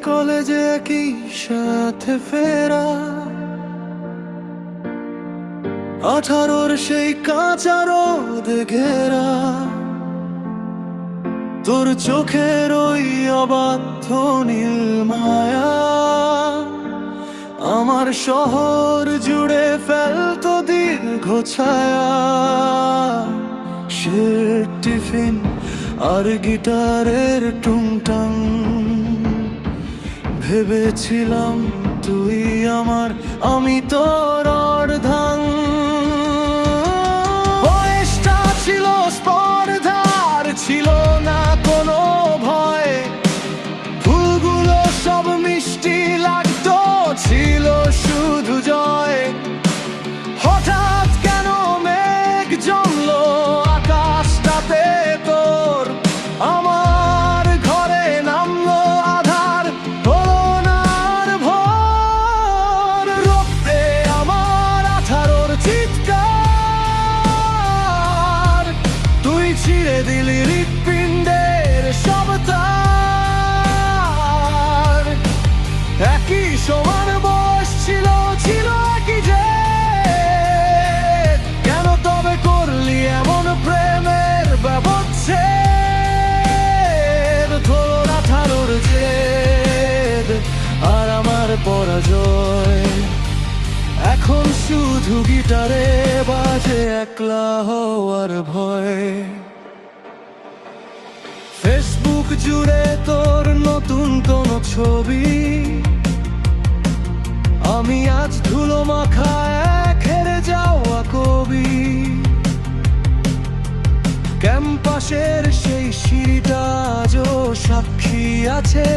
কলেজে একই সাথে ফেরা, 18 সেই কাঁচা রোদ ঘেরা, তোর চোখের ওই অবাধ্য নীল মায়া আমার শহর জুড়ে ফেলতো দীর্ঘ ছায়া। সে টিফিন আর গিটারের টুংটাং, ভেবেছিলাম তুই আমার, আমি তোর অর্ধাং। বয়সটা ছিল স্পর্ধার, ছিল না কোনো ভয়, ফুলগুলো সব মিষ্টি লাগতো, ছিল শুধু জয়। হঠাৎ কেন মেঘ জমলো আকাশটাতে তোর, আমার ঘরে নামলো আধার, হলো না আর ভোর। রক্তে আমার 18 চিৎকার, তুই ছিঁড়ে দিলি হৃৎপিণ্ডের সব তার। একই সমান বয়স ছিল, ছিল একই যে, কেন তবে করলি এমন প্রেমের ব্যবচ্ছেদ? তোর 18 জেদ আর আমার পরাজয়, এখন শুধু গিটারে বাজে একলা হওয়ার ভয়। ফেসবুক জুড়ে তোর নতুন কোন ছবি, আমি আজ ধুলো মাখা এক হেরে যাওয়া কবি। ক্যাম্পাসের সেই সিঁড়িটা আজও সাক্ষী আছে,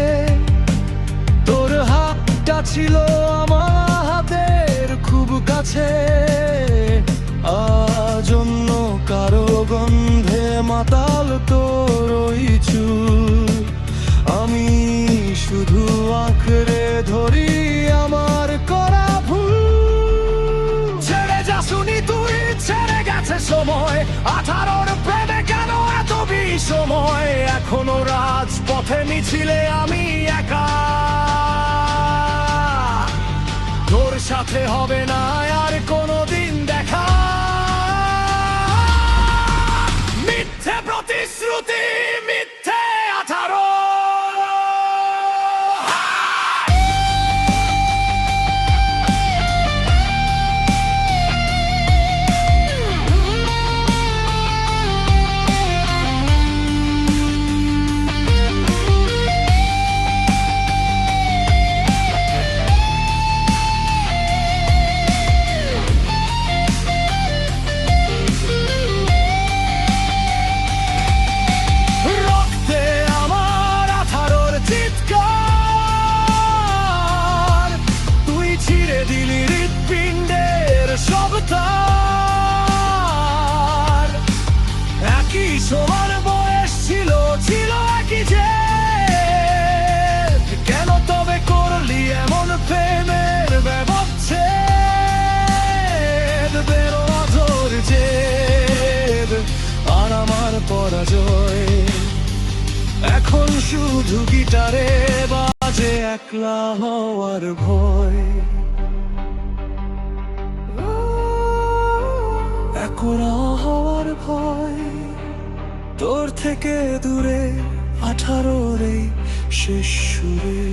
তোর হাতটা ছিল আমার হাতের খুব কাছে। আজ অন্য কারো গন্ধে মাতাল তোর ওই চুল, আমি শুধু আঁকড়ে ধরি আমার করা ভুল। ছেড়ে যা শুনি তুই, ছেড়ে গেছে সময়, 18 প্রেমে কেন এত বিষময়? এখনো রাজপথে মিছিলে আমি একা, তোর সাথে হবে না আর কোনোদিন দেখা। মিথ্যে প্রতিশ্রুতি, মিথ্যে 18। একই সমান বয়স ছিল, ছিল একই যে, কেন তবে করলি এমন প্রেমের ব্যবচ্ছেদ? বেরো তোর জেদ আর আমার পরাজয়, এখন শুধু গিটারে বাজে একলা হওয়ার ভয়। একলা হওয়ার ভয়, তোর থেকে দূরে 18 এই শেষ সুরে।